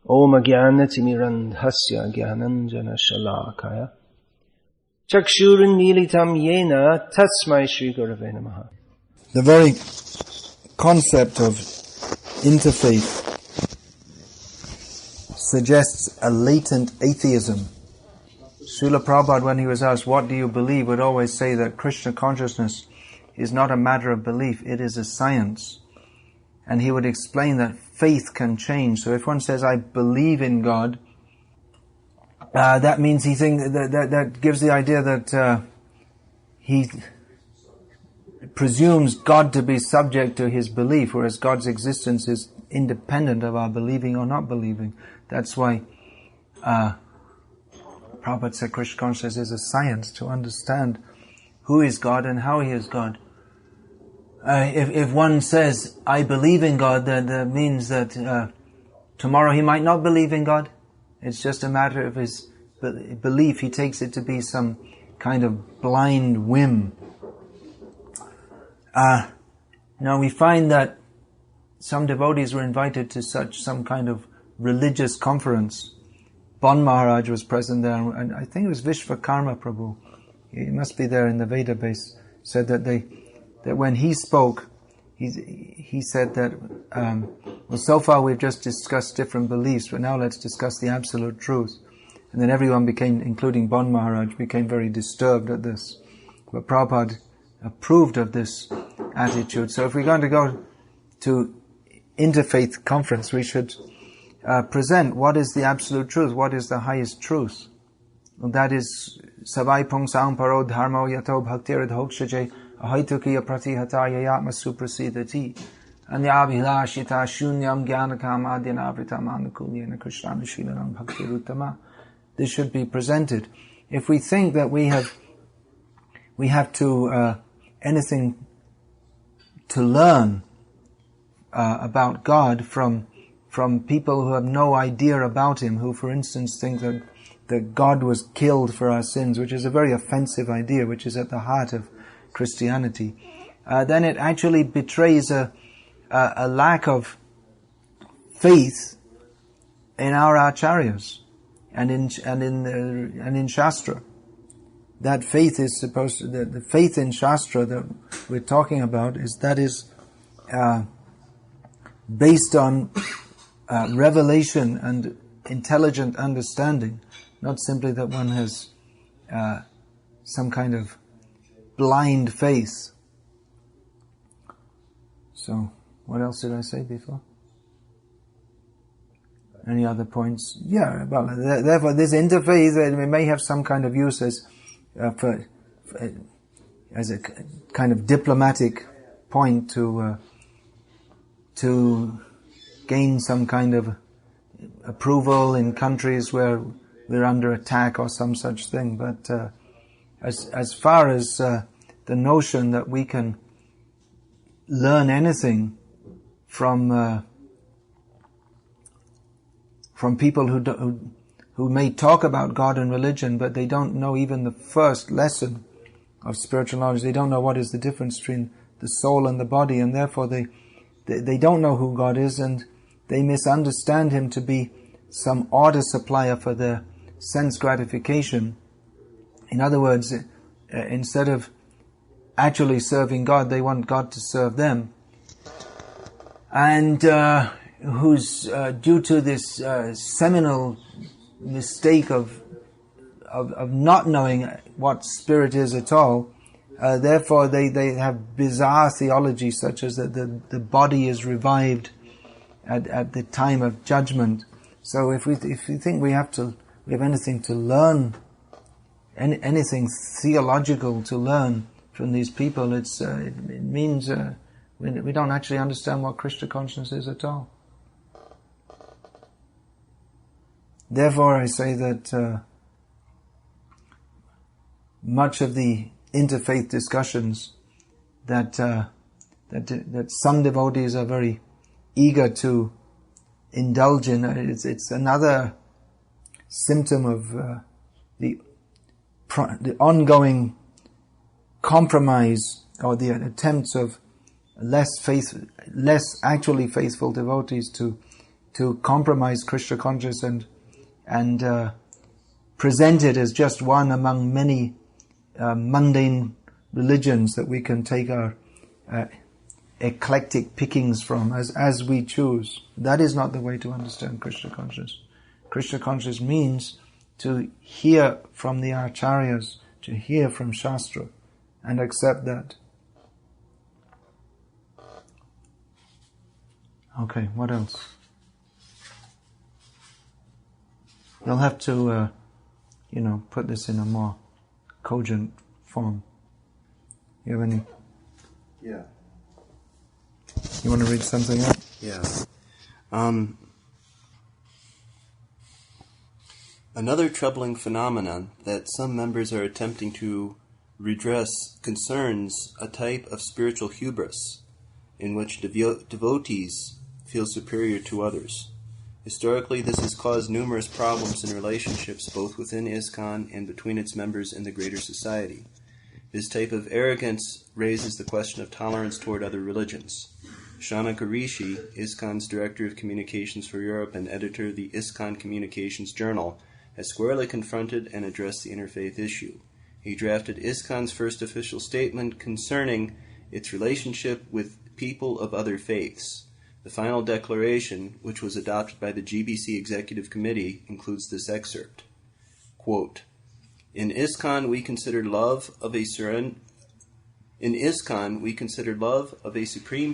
Om Jnanatimirandhasya Jnananjana Shalakaya Chakshurunmilitam Yena Tasmai Shri Gurave Namaha. The very concept of interfaith suggests a latent atheism. Srila Prabhupada, when he was asked, what do you believe, would always say that Krishna consciousness is not a matter of belief, it is a science. And he would explain that faith can change. So if one says, I believe in God, that means he thinks that gives the idea that he presumes God to be subject to his belief, whereas God's existence is independent of our believing or not believing. That's why Prabhupada said Krishna consciousness is a science to understand who is God and how he is God. If one says, I believe in God, then that means that tomorrow he might not believe in God. It's just a matter of his belief. He takes it to be some kind of blind whim. Now we find that some devotees were invited to some kind of religious conference. Bon Maharaj was present there, and I think it was Vishvakarma Prabhu. He must be there in the Veda base. Said that that when he spoke, he said that, well, so far we've just discussed different beliefs, but now let's discuss the absolute truth. And then everyone became, including Bon Maharaj, became very disturbed at this. But Prabhupada approved of this attitude. So if we're going to go to Interfaith conference, we should present what is the absolute truth, what is the highest truth. And that is, Savai Pong Sang Paro Dharmo Yato Bhaktirad Hokshaje Ahaitukiya Pratihataya Yatma Suprasidati Anyabhilashita Shunyam Gyanakam Adyanavritam Anukulyena Krishnana Shilanam Bhaktiruttama. This should be presented. If we think that we have to anything to learn about God from people who have no idea about Him, who, for instance, think that God was killed for our sins, which is a very offensive idea, which is at the heart of Christianity, then it actually betrays a lack of faith in our acharyas and in Shastra. That faith is supposed to, the faith in Shastra that we're talking about is based on revelation and intelligent understanding, not simply that one has some kind of blind faith. So, what else did I say before? Any other points? Yeah, well, therefore this interfaith, it may have some kind of use as a kind of diplomatic point to gain some kind of approval in countries where we're under attack or some such thing. But as far as the notion that we can learn anything from people who may talk about God and religion, but they don't know even the first lesson of spiritual knowledge. They don't know what is the difference between the soul and the body, and therefore they don't know who God is, and they misunderstand Him to be some order supplier for their sense gratification. In other words, instead of actually serving God, they want God to serve them. And who's due to this seminal mistake of not knowing what spirit is at all, therefore they have bizarre theology, such as that the body is revived at the time of judgment. So if we think we have anything to learn, anything theological to learn from these people, it means we don't actually understand what Krishna consciousness is at all. Therefore, I say that much of the interfaith discussions that some devotees are very eager to indulge in, it's another symptom of the ongoing compromise or the attempts of less actually faithful devotees to to compromise Krishna consciousness and present it as just one among many mundane religions that we can take our eclectic pickings from as we choose. That is not the way to understand Krishna consciousness. Krishna consciousness means to hear from the acharyas, to hear from Shastra, and accept that. Okay, what else? You'll have to, put this in a more cogent form. You have any? Yeah. You want to read something out? Yeah. Another troubling phenomenon that some members are attempting to redress concerns a type of spiritual hubris in which devotees feel superior to others. Historically, this has caused numerous problems in relationships both within ISKCON and between its members and the greater society. This type of arrogance raises the question of tolerance toward other religions. Shanaka Rishi, ISKCON's Director of Communications for Europe and editor of the ISKCON Communications Journal, has squarely confronted and addressed the interfaith issue. He drafted ISKCON's first official statement concerning its relationship with people of other faiths. The final declaration, which was adopted by the GBC Executive Committee, includes this excerpt. Quote, In ISKCON we consider love of a supreme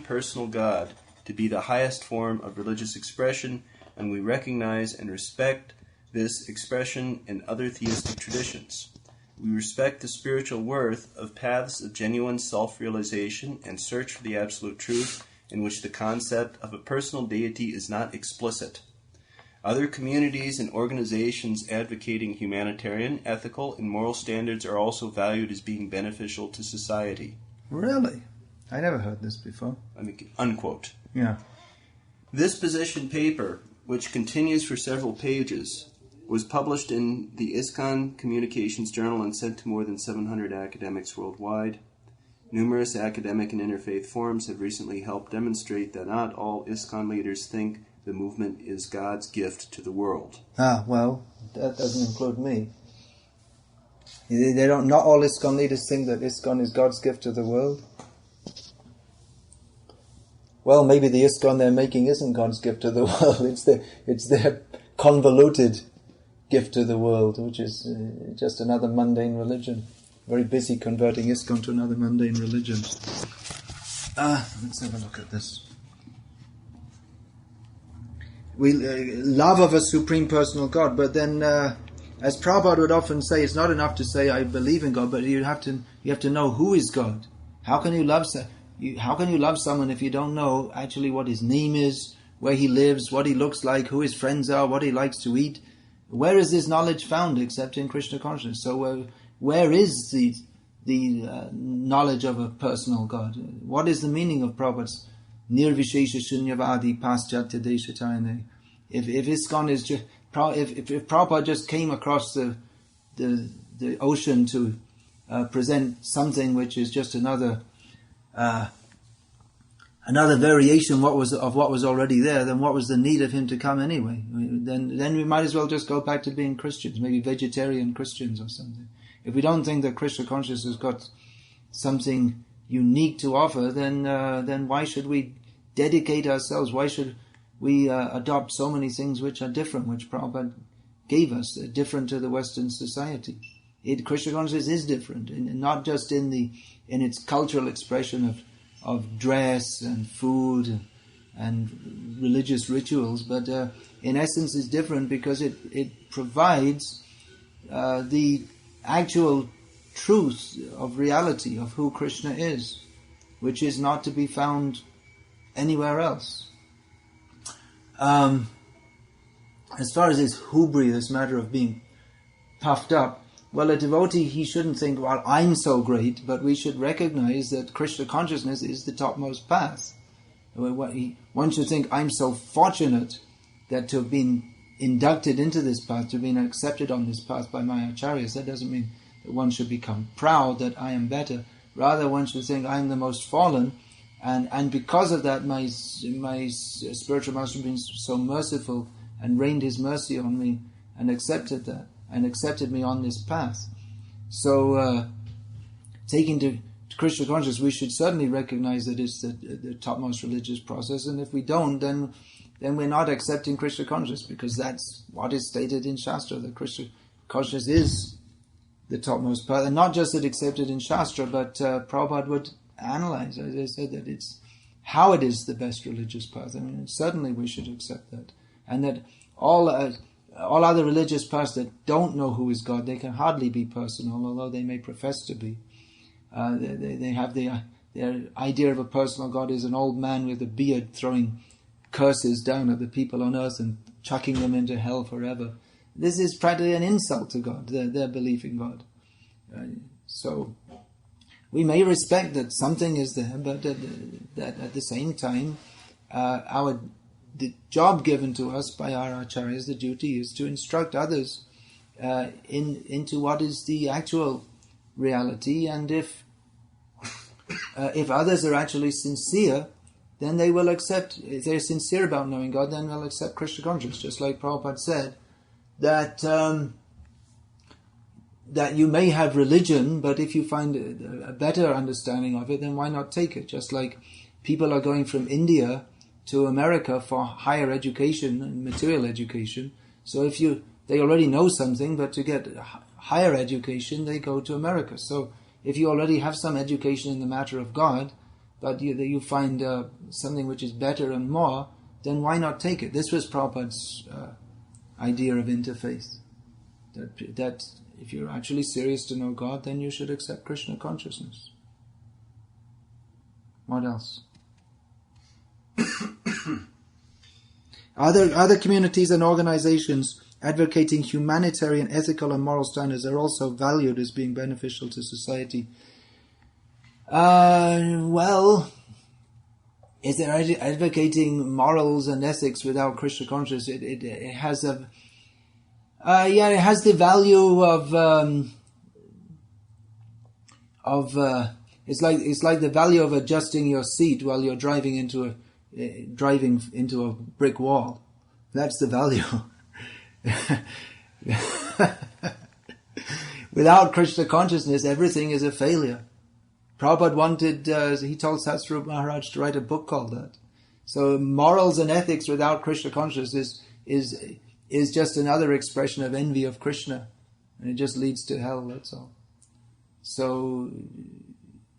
personal God to be the highest form of religious expression, and we recognize and respect this expression in other theistic traditions. We respect the spiritual worth of paths of genuine self-realization and search for the absolute truth in which the concept of a personal deity is not explicit. Other communities and organizations advocating humanitarian, ethical, and moral standards are also valued as being beneficial to society. Really? I never heard this before. Unquote. Yeah. This position paper, which continues for several pages, was published in the ISKCON Communications Journal and sent to more than 700 academics worldwide. Numerous academic and interfaith forums have recently helped demonstrate that not all ISKCON leaders think the movement is God's gift to the world. Well, that doesn't include me. Not all ISKCON leaders think that ISKCON is God's gift to the world. Well, maybe the ISKCON they're making isn't God's gift to the world. It's their convoluted gift to the world, which is just another mundane religion. Very busy converting ISKCON to another mundane religion. Let's have a look at this. We love of a supreme personal God, but then, as Prabhupada would often say, it's not enough to say I believe in God, but you have to know who is God. How can you love someone if you don't know actually what his name is, where he lives, what he looks like, who his friends are, what he likes to eat? Where is this knowledge found except in Krishna consciousness? So where is the knowledge of a personal God? What is the meaning of Prabhupada's Nirvishesha Shunyavadi Paschatya Deshatayane? If ISKCON is just, if Prabhupada just came across the ocean to present something which is just another variation of what was already there, then what was the need of him to come anyway? Then we might as well just go back to being Christians, maybe vegetarian Christians or something. If we don't think that Krishna consciousness has got something unique to offer, then why should we dedicate ourselves? Why should we adopt so many things which are different, which Prabhupada gave us, different to the Western society? Krishna consciousness is different, and not just in its cultural expression of dress and food and religious rituals, but in essence is different because it provides the actual truth of reality of who Krishna is, which is not to be found anywhere else. As far as this hubris, this matter of being puffed up, well, a devotee, he shouldn't think, well, I'm so great, but we should recognize that Krishna consciousness is the topmost path. One should think, I'm so fortunate that to have been inducted into this path, to have been accepted on this path by my acharyas. That doesn't mean that one should become proud that I am better. Rather, one should think, I'm the most fallen, And because of that, my spiritual master has been so merciful and rained his mercy on me and accepted that and accepted me on this path. So, taking to Krishna consciousness, we should certainly recognize that it's the topmost religious process, and if we don't, then we're not accepting Krishna consciousness, because that's what is stated in Shastra, that Krishna consciousness is the topmost path, and not just that accepted in Shastra, but Prabhupada would analyze, as I said, that it's how it is the best religious path. I mean, certainly we should accept that, and that all other religious paths that don't know who is God, they can hardly be personal, although they may profess to be. They have their idea of a personal God is an old man with a beard throwing curses down at the people on earth and chucking them into hell forever. This is practically an insult to God, their belief in God. So we may respect that something is there, but that at the same time, the job given to us by our acharyas, the duty is to instruct others into what is the actual reality, and if others are actually sincere, then they will accept. If they're sincere about knowing God, then they'll accept Krishna consciousness. Just like Prabhupada said, that you may have religion, but if you find a better understanding of it, then why not take it? Just like people are going from India to America for higher education and material education. So if they already know something, but to get higher education, they go to America. So if you already have some education in the matter of God, but you find something which is better and more, then why not take it? This was Prabhupada's idea of interfaith. That if you're actually serious to know God, then you should accept Krishna consciousness. What else? Other communities and organizations advocating humanitarian, ethical and moral standards are also valued as being beneficial to society. Well, is there advocating morals and ethics without Krishna consciousness? It has it has the value of it's like the value of adjusting your seat while you're driving into a brick wall. That's the value. Without Krishna consciousness, everything is a failure. Prabhupada wanted, he told Satsvarup Maharaj to write a book called that. So morals and ethics without Krishna consciousness is just another expression of envy of Krishna, and it just leads to hell, that's all. So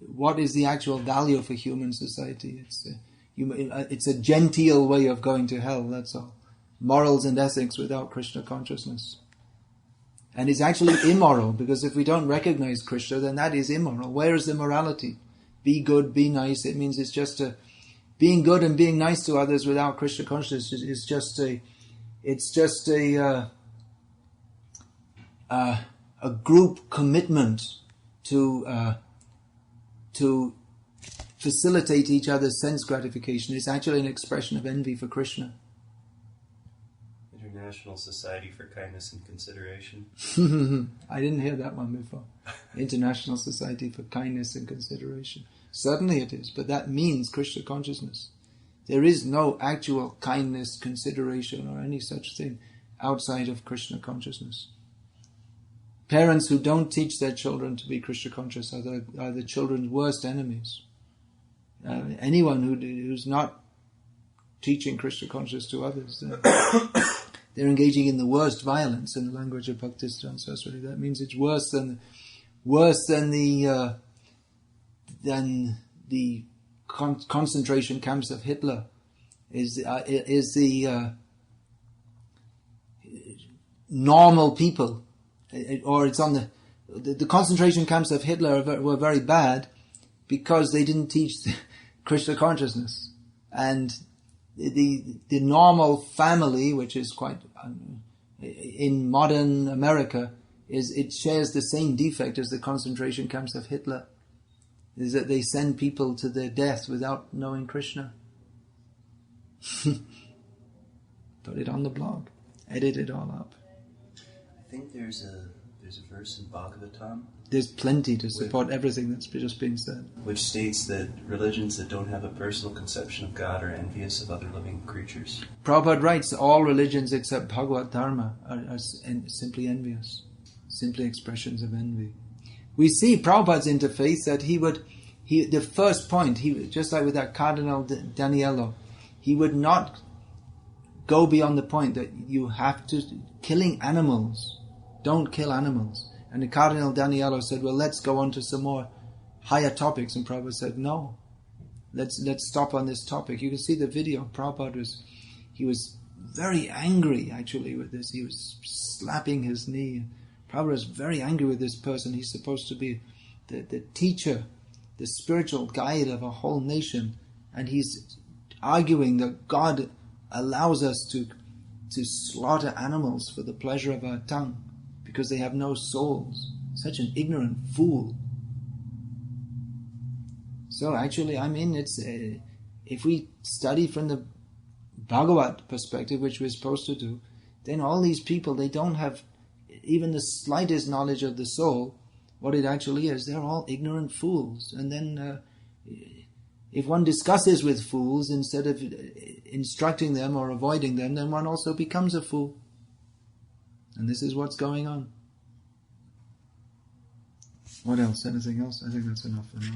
what is the actual value for human society? It's a genteel way of going to hell, that's all. Morals and ethics without Krishna consciousness. And it's actually immoral, because if we don't recognize Krishna, then that is immoral. Where is the morality? Be good, be nice. It means it's just being good and being nice to others without Krishna consciousness is just a group commitment to facilitate each other's sense gratification. It's actually an expression of envy for Krishna. International Society for Kindness and Consideration. I didn't hear that one before. International Society for Kindness and Consideration. Certainly it is, but that means Krishna consciousness. There is no actual kindness, consideration, or any such thing outside of Krishna consciousness. Parents who don't teach their children to be Krishna conscious are the children's worst enemies. Anyone who's not teaching Krishna consciousness to others, they're engaging in the worst violence, in the language of Bhakti Saraswati. That means it's worse than the concentration camps of Hitler. Is the normal people, or it's on the concentration camps of Hitler were very bad because they didn't teach Krishna consciousness, and the normal family, which is quite in modern America, it shares the same defect as the concentration camps of Hitler, is that they send people to their death without knowing Krishna. Put it on the blog, edit it all up. I think there's a There's a verse in Bhagavatam There's plenty to support everything that's just being said. which states that religions that don't have a personal conception of God are envious of other living creatures. Prabhupada writes, all religions except Bhagavad Dharma are simply envious, simply expressions of envy. We see Prabhupada's interfaith that the first point, just like with that Cardinal Daniello, he would not go beyond the point that you have to, killing animals, don't kill animals. And the Cardinal Daniello said, well, let's go on to some more higher topics. And Prabhupada said, no, let's stop on this topic. You can see the video. Prabhupada was very angry actually with this. He was slapping his knee. Prabhupada was very angry with this person. He's supposed to be the teacher, the spiritual guide of a whole nation. And he's arguing that God allows us to slaughter animals for the pleasure of our tongue, because they have no souls. Such an ignorant fool. So actually, if we study from the Bhagavad perspective, which we're supposed to do, then all these people, they don't have even the slightest knowledge of the soul, what it actually is. They're all ignorant fools. And then if one discusses with fools instead of instructing them or avoiding them, then one also becomes a fool. And this is what's going on. What else? Anything else? I think that's enough for now.